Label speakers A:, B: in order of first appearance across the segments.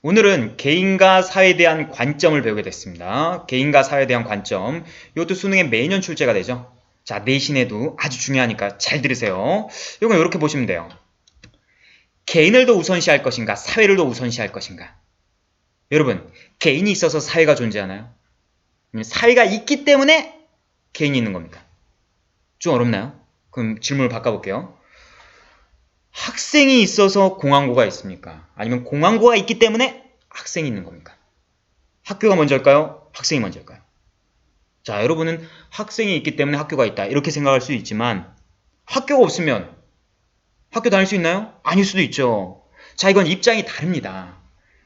A: 오늘은 개인과 사회에 대한 관점을 배우게 됐습니다. 개인과 사회에 대한 관점. 이것도 수능에 매년 출제가 되죠. 자, 내신에도 아주 중요하니까 잘 들으세요. 이건 이렇게 보시면 돼요. 개인을 더 우선시할 것인가, 사회를 더 우선시할 것인가. 여러분, 개인이 있어서 사회가 존재하나요? 사회가 있기 때문에 개인이 있는 겁니까? 좀 어렵나요? 그럼 질문을 바꿔볼게요. 학생이 있어서 공항고가 있습니까? 아니면 공항고가 있기 때문에 학생이 있는 겁니까? 학교가 먼저일까요? 학생이 먼저일까요? 자, 여러분은 학생이 있기 때문에 학교가 있다 이렇게 생각할 수 있지만 학교가 없으면 학교 다닐 수 있나요? 아닐 수도 있죠. 자, 이건 입장이 다릅니다.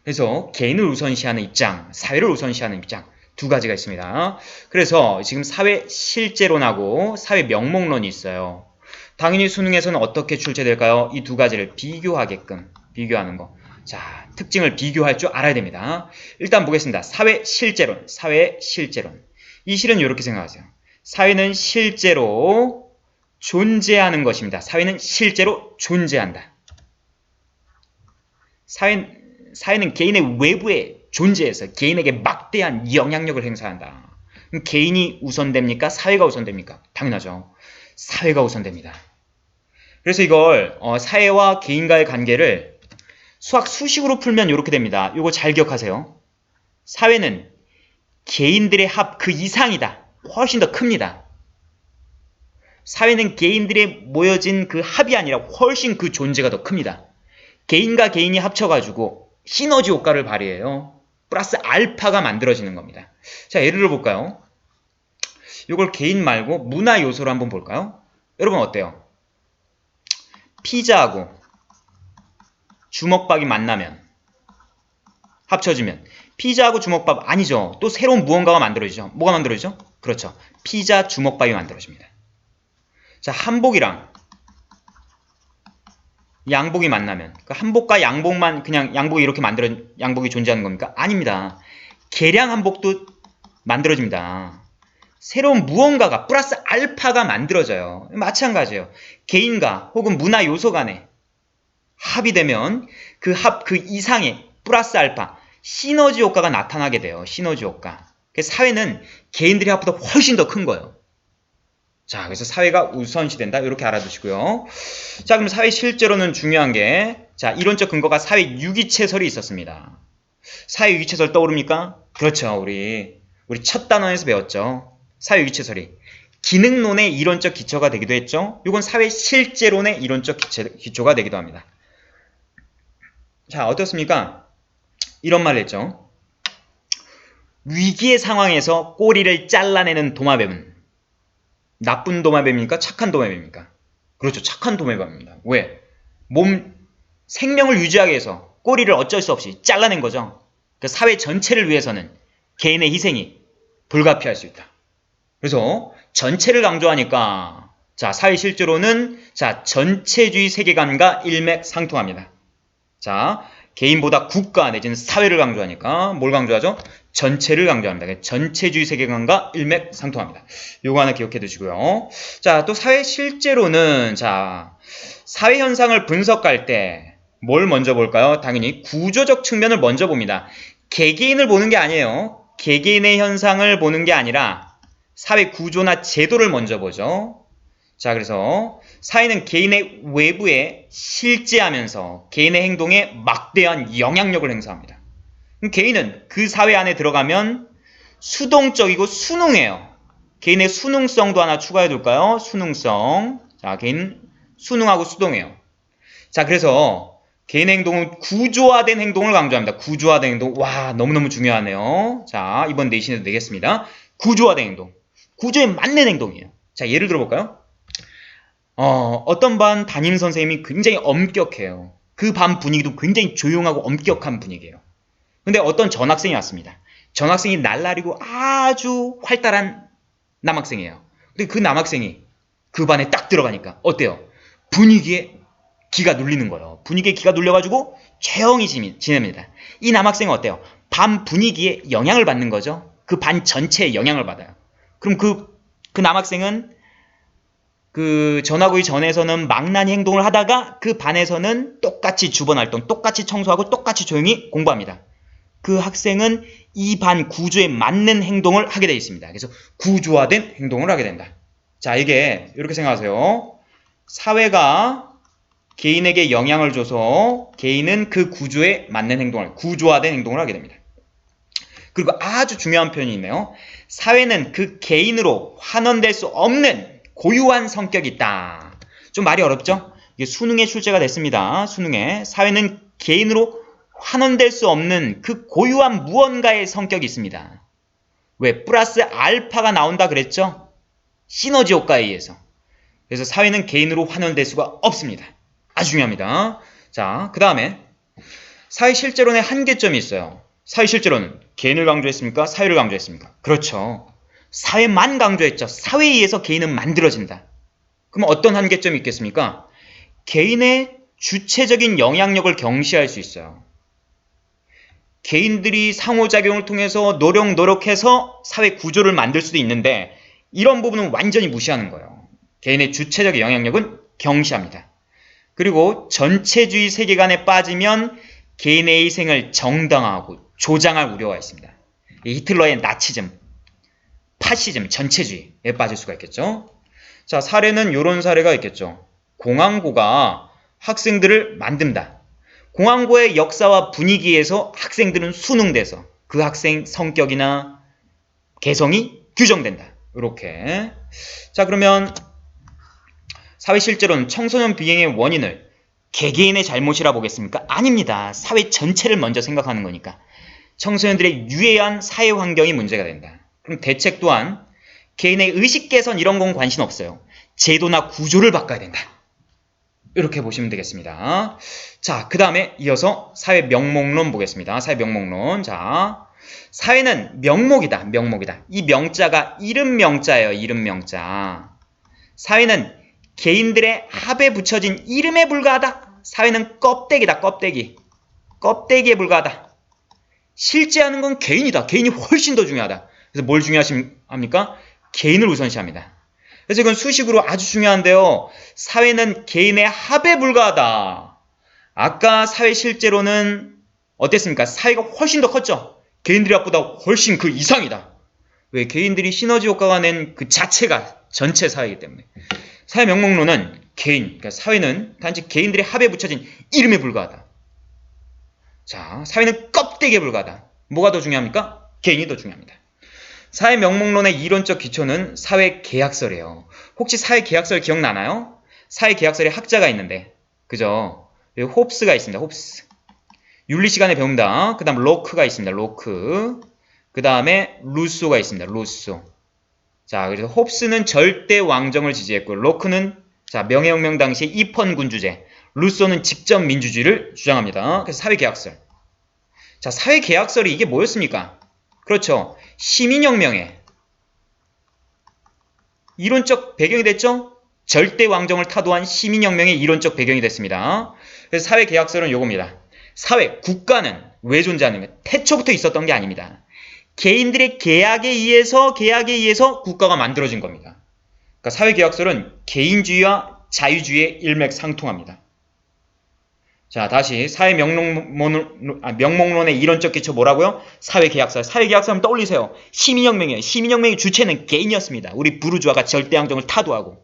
A: 그래서 개인을 우선시하는 입장, 사회를 우선시하는 입장 두 가지가 있습니다. 그래서 지금 사회 실제론하고 사회 명목론이 있어요. 당연히 수능에서는 어떻게 출제될까요? 이 두 가지를 비교하게끔 비교하는 거. 자, 특징을 비교할 줄 알아야 됩니다. 일단 보겠습니다. 사회 실제론, 사회 실제론. 이 실은 이렇게 생각하세요. 사회는 실제로 존재하는 것입니다. 사회는 실제로 존재한다. 사회는 개인의 외부에 존재해서 개인에게 막대한 영향력을 행사한다. 그럼 개인이 우선됩니까? 사회가 우선됩니까? 당연하죠. 사회가 우선됩니다. 그래서 이걸 사회와 개인과의 관계를 수학 수식으로 풀면 이렇게 됩니다. 이거 잘 기억하세요. 사회는 개인들의 합 그 이상이다. 훨씬 더 큽니다. 사회는 개인들의 모여진 그 합이 아니라 훨씬 그 존재가 더 큽니다. 개인과 개인이 합쳐가지고 시너지 효과를 발휘해요. 플러스 알파가 만들어지는 겁니다. 자, 예를 들어볼까요? 이걸 개인 말고 문화 요소로 한번 볼까요? 여러분 어때요? 피자하고 주먹밥이 만나면 합쳐지면 피자하고 주먹밥 아니죠. 또 새로운 무언가가 만들어지죠. 뭐가 만들어지죠? 그렇죠. 피자 주먹밥이 만들어집니다. 자, 한복이랑 양복이 만나면 그 한복과 양복만 그냥 양복이 이렇게 양복이 존재하는 겁니까? 아닙니다. 개량 한복도 만들어집니다. 새로운 무언가가 플러스 알파가 만들어져요. 마찬가지예요. 개인과 혹은 문화 요소 간에 합이 되면 그 합 그 이상의 플러스 알파 시너지 효과가 나타나게 돼요. 시너지 효과. 사회는 개인들의 합보다 훨씬 더 큰 거예요. 자, 그래서 사회가 우선시된다. 이렇게 알아두시고요. 자, 그럼 사회 실제로는 중요한 게, 자, 이론적 근거가 사회 유기체설이 있었습니다. 사회 유기체설 떠오릅니까? 그렇죠. 우리 첫 단원에서 배웠죠. 사회 유기체설이. 기능론의 이론적 기초가 되기도 했죠. 이건 사회 실제론의 이론적 기초가 되기도 합니다. 자, 어떻습니까? 이런 말을 했죠. 위기의 상황에서 꼬리를 잘라내는 도마뱀은 나쁜 도마뱀입니까? 착한 도마뱀입니까? 그렇죠. 착한 도마뱀입니다. 왜? 생명을 유지하기 위해서 꼬리를 어쩔 수 없이 잘라낸 거죠. 그 사회 전체를 위해서는 개인의 희생이 불가피할 수 있다. 그래서 전체를 강조하니까 자, 사회 실제로는 자, 전체주의 세계관과 일맥상통합니다. 자, 개인보다 국가 내지는 사회를 강조하니까 뭘 강조하죠? 전체를 강조합니다. 전체주의 세계관과 일맥상통합니다. 요거 하나 기억해 두시고요. 자, 또 사회 실제로는 자, 사회 현상을 분석할 때 뭘 먼저 볼까요? 당연히 구조적 측면을 먼저 봅니다. 개개인을 보는 게 아니에요. 개개인의 현상을 보는 게 아니라 사회 구조나 제도를 먼저 보죠. 자, 그래서 사회는 개인의 외부에 실제하면서 개인의 행동에 막대한 영향력을 행사합니다. 그럼 개인은 그 사회 안에 들어가면 수동적이고 순응해요. 개인의 순응성도 하나 추가해 둘까요? 순응성. 자, 개인 순응하고 수동해요. 자, 그래서 개인의 행동은 구조화된 행동을 강조합니다. 구조화된 행동. 와, 너무너무 중요하네요. 자, 이번 내신에도 내겠습니다. 구조화된 행동. 구조에 맞는 행동이에요. 자, 예를 들어볼까요? 어떤 반 담임 선생님이 굉장히 엄격해요. 그 반 분위기도 굉장히 조용하고 엄격한 분위기예요. 근데 어떤 전학생이 왔습니다. 전학생이 날라리고 아주 활달한 남학생이에요. 근데 그 남학생이 그 반에 딱 들어가니까 어때요? 분위기에 기가 눌리는 거예요. 분위기에 기가 눌려가지고 조용히 지냅니다. 이 남학생은 어때요? 반 분위기에 영향을 받는 거죠. 그 반 전체에 영향을 받아요. 그럼 그 남학생은 그 전화구이 전에서는 망나니 행동을 하다가 그 반에서는 똑같이 주번 활동, 똑같이 청소하고 똑같이 조용히 공부합니다. 그 학생은 이 반 구조에 맞는 행동을 하게 되어 있습니다. 그래서 구조화된 행동을 하게 된다. 자, 이게 이렇게 생각하세요. 사회가 개인에게 영향을 줘서 개인은 그 구조에 맞는 행동을, 구조화된 행동을 하게 됩니다. 그리고 아주 중요한 표현이 있네요. 사회는 그 개인으로 환원될 수 없는 고유한 성격이 있다. 좀 말이 어렵죠? 이게 수능에 출제가 됐습니다. 수능에 사회는 개인으로 환원될 수 없는 그 고유한 무언가의 성격이 있습니다. 왜? 플러스 알파가 나온다 그랬죠? 시너지 효과에 의해서. 그래서 사회는 개인으로 환원될 수가 없습니다. 아주 중요합니다. 자, 그 다음에 사회실제론의 한계점이 있어요. 사회실제론은 개인을 강조했습니까? 사회를 강조했습니까? 그렇죠. 사회만 강조했죠. 사회에 의해서 개인은 만들어진다. 그럼 어떤 한계점이 있겠습니까? 개인의 주체적인 영향력을 경시할 수 있어요. 개인들이 상호작용을 통해서 노력해서 사회 구조를 만들 수도 있는데 이런 부분은 완전히 무시하는 거예요. 개인의 주체적 영향력은 경시합니다. 그리고 전체주의 세계관에 빠지면 개인의 희생을 정당화하고 조장할 우려가 있습니다. 히틀러의 나치즘, 파시즘, 전체주의에 빠질 수가 있겠죠. 자, 사례는 이런 사례가 있겠죠. 공항고가 학생들을 만든다. 공항고의 역사와 분위기에서 학생들은 수능돼서 그 학생 성격이나 개성이 규정된다. 이렇게. 자, 그러면 사회 실제로는 청소년 비행의 원인을 개개인의 잘못이라 보겠습니까? 아닙니다. 사회 전체를 먼저 생각하는 거니까. 청소년들의 유해한 사회 환경이 문제가 된다. 그럼 대책 또한 개인의 의식 개선 이런 건 관심 없어요. 제도나 구조를 바꿔야 된다. 이렇게 보시면 되겠습니다. 자, 그 다음에 이어서 사회 명목론 보겠습니다. 사회 명목론. 자, 사회는 명목이다. 명목이다. 이 명자가 이름 명자예요. 이름 명자. 사회는 개인들의 합에 붙여진 이름에 불과하다. 사회는 껍데기다. 껍데기. 껍데기에 불과하다. 실제하는 건 개인이다. 개인이 훨씬 더 중요하다. 그래서 뭘 중요합니까? 개인을 우선시합니다. 그래서 이건 수식으로 아주 중요한데요. 사회는 개인의 합에 불과하다. 아까 사회 실제로는 어땠습니까? 사회가 훨씬 더 컸죠? 개인들이 합보다 훨씬 그 이상이다. 왜? 개인들이 시너지 효과가 낸 그 자체가 전체 사회이기 때문에. 사회 명목론은 개인, 그러니까 사회는 단지 개인들의 합에 붙여진 이름에 불과하다. 자, 사회는 껍데기에 불과하다. 뭐가 더 중요합니까? 개인이 더 중요합니다. 사회 명목론의 이론적 기초는 사회계약설이에요. 혹시 사회계약설 기억나나요? 사회계약설에 학자가 있는데, 그죠? 홉스가 있습니다. 홉스. 윤리 시간에 배웁니다. 그 다음 로크가 있습니다. 로크. 그 다음에 루소가 있습니다. 루소. 자, 그래서 홉스는 절대 왕정을 지지했고, 로크는 자 명예혁명 당시 입헌군주제, 루소는 직접 민주주의를 주장합니다. 그래서 사회계약설. 자, 사회계약설이 이게 뭐였습니까? 그렇죠. 시민혁명의 이론적 배경이 됐죠? 절대 왕정을 타도한 시민혁명의 이론적 배경이 됐습니다. 그래서 사회계약설은 요겁니다. 사회, 국가는 왜 존재하는가? 태초부터 있었던 게 아닙니다. 개인들의 계약에 의해서 국가가 만들어진 겁니다. 그러니까 사회계약설은 개인주의와 자유주의의 일맥상통합니다. 자, 다시 사회 명목론의 이론적 기초 뭐라고요? 사회계약설. 사회계약설 하면 떠올리세요. 시민혁명이에요. 시민혁명의 주체는 개인이었습니다. 우리 부르주아가 절대왕정을 타도하고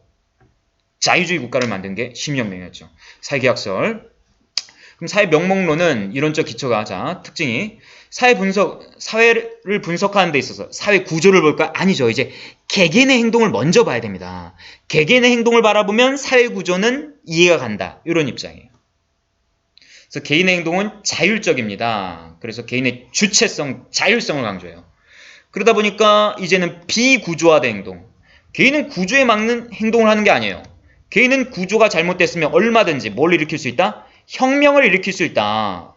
A: 자유주의 국가를 만든 게 시민혁명이었죠. 사회계약설. 그럼 사회 명목론은 이론적 기초가 자 특징이 사회를 분석하는 데 있어서 사회 구조를 볼까? 아니죠. 이제 개개인의 행동을 먼저 봐야 됩니다. 개개인의 행동을 바라보면 사회 구조는 이해가 간다. 이런 입장이에요. 그래서 개인의 행동은 자율적입니다. 그래서 개인의 주체성, 자율성을 강조해요. 그러다 보니까 이제는 비구조화된 행동. 개인은 구조에 맞는 행동을 하는 게 아니에요. 개인은 구조가 잘못됐으면 얼마든지 뭘 일으킬 수 있다? 혁명을 일으킬 수 있다.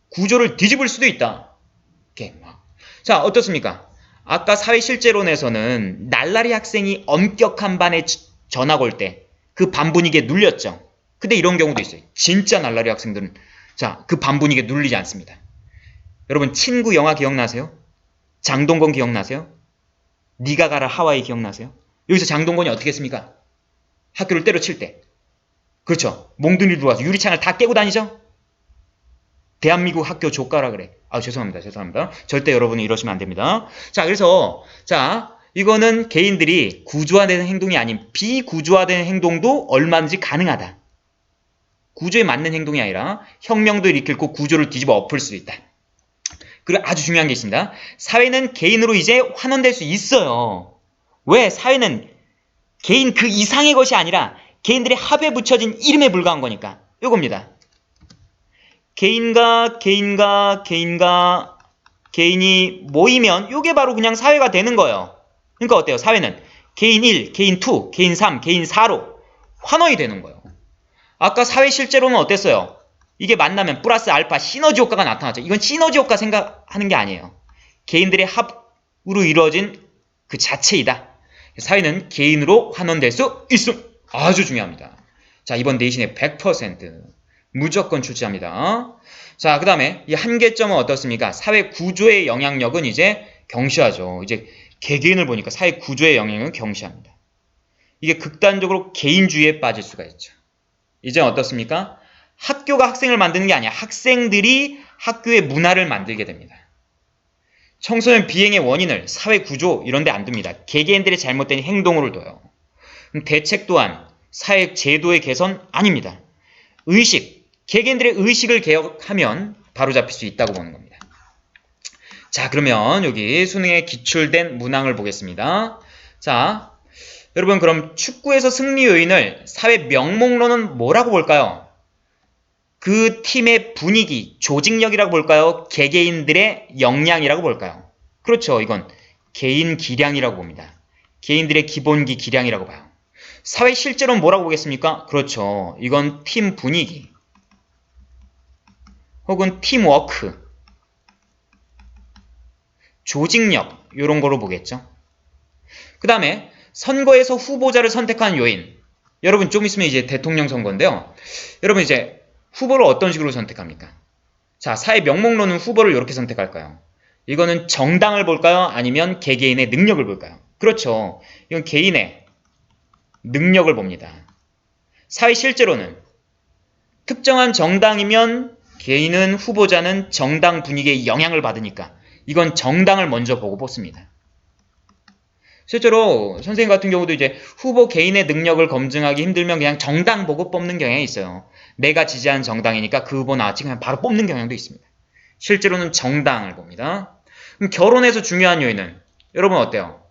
A: 구조를 뒤집을 수도 있다. 자, 어떻습니까? 아까 사회실제론에서는 날라리 학생이 엄격한 반에 전학 올 때 그 반 분위기에 눌렸죠. 근데 이런 경우도 있어요. 진짜 날라리 학생들은 자, 그 반 분위기에 눌리지 않습니다. 여러분 친구 영화 기억나세요? 장동건 기억나세요? 니가 가라 하와이 기억나세요? 여기서 장동건이 어떻게 했습니까? 학교를 때려칠 때. 그렇죠. 몽둥이 들어와서 유리창을 다 깨고 다니죠? 대한민국 학교 조카라 그래. 아, 죄송합니다. 절대 여러분은 이러시면 안 됩니다. 자, 그래서, 자, 이거는 개인들이 구조화되는 행동이 아닌 비구조화되는 행동도 얼마든지 가능하다. 구조에 맞는 행동이 아니라 혁명도 일으키고 구조를 뒤집어 엎을 수 있다. 그리고 아주 중요한 게 있습니다. 사회는 개인으로 이제 환원될 수 있어요. 왜? 사회는 개인 그 이상의 것이 아니라 개인들의 합에 붙여진 이름에 불과한 거니까. 요겁니다. 개인이 모이면 요게 바로 그냥 사회가 되는 거예요. 그러니까 어때요? 사회는 개인 1, 개인 2, 개인 3, 개인 4로 환원이 되는 거예요. 아까 사회 실제로는 어땠어요? 이게 만나면 플러스 알파 시너지 효과가 나타나죠. 이건 시너지 효과 생각하는 게 아니에요. 개인들의 합으로 이루어진 그 자체이다. 사회는 개인으로 환원될 수 있음. 아주 중요합니다. 자, 이번 내신에 100% 무조건 출제합니다. 자, 그 다음에 이 한계점은 어떻습니까? 사회 구조의 영향력은 이제 경시하죠. 이제 개개인을 보니까 사회 구조의 영향력은 경시합니다. 이게 극단적으로 개인주의에 빠질 수가 있죠. 이제 어떻습니까? 학교가 학생을 만드는 게 아니야. 학생들이 학교의 문화를 만들게 됩니다. 청소년 비행의 원인을 사회 구조 이런 데 안 둡니다. 개개인들의 잘못된 행동으로 둬요. 대책 또한 사회 제도의 개선 아닙니다. 의식, 개개인들의 의식을 개혁하면 바로잡힐 수 있다고 보는 겁니다. 자, 그러면 여기 수능에 기출된 문항을 보겠습니다. 자, 여러분 그럼 축구에서 승리 요인을 사회 명목론은 뭐라고 볼까요? 그 팀의 분위기, 조직력이라고 볼까요? 개개인들의 역량이라고 볼까요? 그렇죠. 이건 개인 기량이라고 봅니다. 개인들의 기본기 기량이라고 봐요. 사회 실제로는 뭐라고 보겠습니까? 그렇죠. 이건 팀 분위기 혹은 팀워크, 조직력 이런 거로 보겠죠. 그 다음에 선거에서 후보자를 선택하는 요인. 여러분 좀 있으면 이제 대통령 선거인데요. 여러분 이제 후보를 어떤 식으로 선택합니까? 자, 사회 명목론은 후보를 이렇게 선택할까요? 이거는 정당을 볼까요? 아니면 개개인의 능력을 볼까요? 그렇죠. 이건 개인의 능력을 봅니다. 사회 실제로는 특정한 정당이면 개인은 후보자는 정당 분위기에 영향을 받으니까 이건 정당을 먼저 보고 뽑습니다. 실제로 선생님 같은 경우도 이제 후보 개인의 능력을 검증하기 힘들면 그냥 정당 보고 뽑는 경향이 있어요. 내가 지지하는 정당이니까 그 후보 나왔지 그냥 바로 뽑는 경향도 있습니다. 실제로는 정당을 봅니다. 그럼 결혼에서 중요한 요인은 여러분 어때요?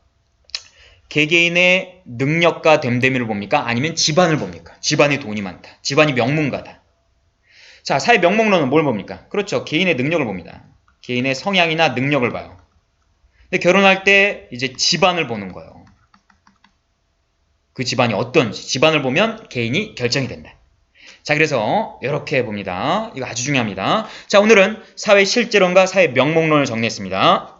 A: 개개인의 능력과 됨됨이를 봅니까? 아니면 집안을 봅니까? 집안이 돈이 많다. 집안이 명문가다. 자, 사회 명목론은 뭘 봅니까? 그렇죠. 개인의 능력을 봅니다. 개인의 성향이나 능력을 봐요. 근데 결혼할 때 이제 집안을 보는 거예요. 그 집안이 어떤지 집안을 보면 개인이 결정이 된다. 자, 그래서 이렇게 봅니다. 이거 아주 중요합니다. 자, 오늘은 사회 실제론과 사회 명목론을 정리했습니다.